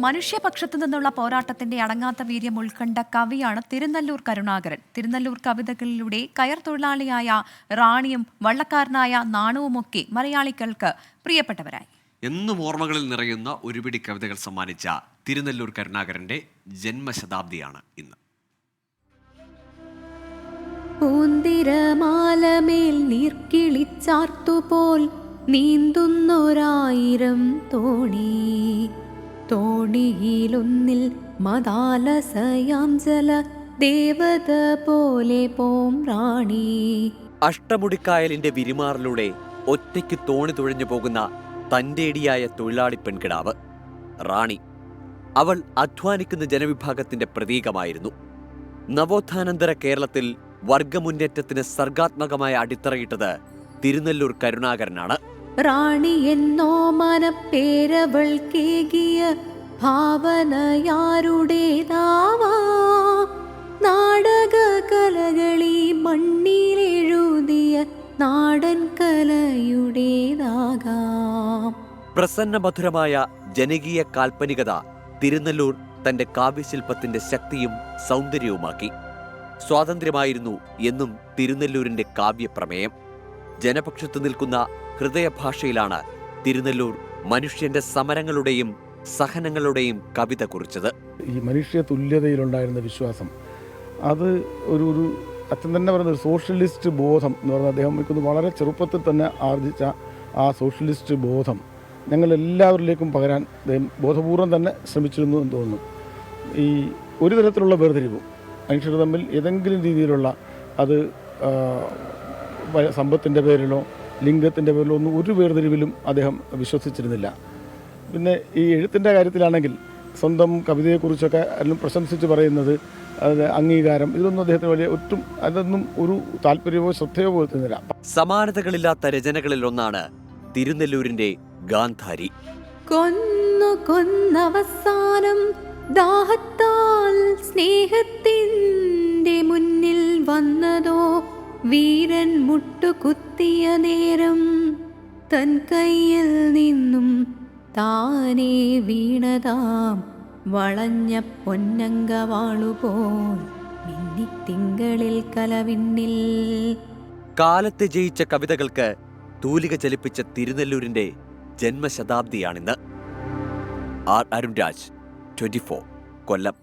മനുഷ്യപക്ഷത്തു നിന്നുള്ള പോരാട്ടത്തിന്റെ അടങ്ങാത്ത വീര്യം ഉൾക്കൊണ്ട കവിയാണ് തിരുനെല്ലൂർ കരുണാകരൻ. തിരുനെല്ലൂർ കവിതകളിലൂടെ കയർ തൊഴിലാളിയായ റാണിയും വള്ളക്കാരനായ നാണുവുമൊക്കെ മലയാളികൾക്ക് പ്രിയപ്പെട്ടവരായി. എന്നും ഓർമ്മകളിൽ നിറയുന്ന ഒരുപിടി കവിതകൾ സമ്മാനിച്ച തിരുനെല്ലൂർ കരുണാകരന്റെ ജന്മശതാബ്ദിയാണ് ഇന്ന്. പൂന്തിരമാലമേൽ നീർക്കിളിച്ചാർത്തുപോൽ നീന്തുന്നൊരായിരം തോണിയിലൊന്നിൽ മദാലസയാം ജല ദേവത പോലെ പോം റാണി. അഷ്ടമുടിക്കായലിന്റെ വിരിമാറിലൂടെ ഒറ്റയ്ക്ക് തോണി തുഴഞ്ഞു പോകുന്ന തന്റേടിയായ തൊഴിലാളി പെൺകിടാവ് റാണി. അവൾ അധ്വാനിക്കുന്ന ജനവിഭാഗത്തിന്റെ പ്രതീകമായിരുന്നു. നവോത്ഥാനന്തര കേരളത്തിൽ വർഗമുന്നേറ്റത്തിന് സർഗാത്മകമായ അടിത്തറയിട്ടത് തിരുനെല്ലൂർ കരുണാകരനാണ്. റാണി എന്നോ മനപ്പേരവൾ കേകിയ ഭാവനയാരുടേതാവാ, നാടക കലകളി മണ്ണിലെഴുതിയ നാടൻ കലയുടേതാകാം. പ്രസന്നമധുരമായ ജനകീയ കാൽപ്പനികത തിരുനെല്ലൂർ തന്റെ കാവ്യശില്പത്തിന്റെ ശക്തിയും സൗന്ദര്യവുമാക്കി. സ്വാതന്ത്ര്യമായിരുന്നു എന്നും തിരുനെല്ലൂരിന്റെ കാവ്യപ്രമേയം. ജനപക്ഷത്തു നിൽക്കുന്ന ഹൃദയഭാഷയിലാണ് തിരുനെല്ലൂർ മനുഷ്യന്റെ സമരങ്ങളുടെയും സഹനങ്ങളുടെയും കവിത കുറിച്ചത്. ഈ മനുഷ്യ തുല്യതയിലുണ്ടായിരുന്ന വിശ്വാസം, അത് ഒരു അച്ഛൻ തന്നെ പറയുന്ന ഒരു സോഷ്യലിസ്റ്റ് ബോധം എന്ന് പറഞ്ഞാൽ അദ്ദേഹം വളരെ ചെറുപ്പത്തിൽ തന്നെ ആർജിച്ച ആ സോഷ്യലിസ്റ്റ് ബോധം ഞങ്ങളെല്ലാവരിലേക്കും പകരാൻ അദ്ദേഹം ബോധപൂർവം തന്നെ ശ്രമിച്ചിരുന്നു എന്ന് തോന്നുന്നു. ഈ ഒരു തരത്തിലുള്ള വേർതിരിവും മനുഷ്യർ തമ്മിൽ ഏതെങ്കിലും രീതിയിലുള്ള അത് സമ്പത്തിൻ്റെ പേരിലോ ലിംഗത്തിൻ്റെ പേരിലോ ഒന്നും ഒരു വേർതിരിവിലും അദ്ദേഹം വിശ്വസിച്ചിരുന്നില്ല. പിന്നെ ഈ എഴുത്തിൻ്റെ കാര്യത്തിലാണെങ്കിൽ സ്വന്തം കവിതയെക്കുറിച്ചൊക്കെ എല്ലാം പ്രശംസിച്ച് പറയുന്നത്, അത് അംഗീകാരം, ഇതൊന്നും അദ്ദേഹത്തിന് അതൊന്നും ഒരു താല്പര്യമോ ശ്രദ്ധയോ പോലുന്നില്ല. സമാനതകളില്ലാത്ത രചനകളിൽ ഒന്നാണ് തിരുനെല്ലൂരിന്റെ ഗാന്ധാരി. കൊന്നവസാനം ദാഹത്താൽ സ്നേഹത്തിൻ്റെ മുന്നിൽ വന്നതോ, വീരൻ മുട്ടുകുത്തിയ നേരം തൻ കയ്യിൽ നിന്നും താനേ വീണതാം വളഞ്ഞ പൊന്നങ്കവാളുപോൽ മിന്നിത്തിങ്കളിൽ കലവിന്നിൽ. കാലത്തെ ജയിച്ച കവിതകൾക്ക് തൂലിക ചലിപ്പിച്ച തിരുനെല്ലൂരിന്റെ ജന്മശതാബ്ദിയാണിന്ന്. ആർ അരുൺരാജ്, 24, കൊല്ലം.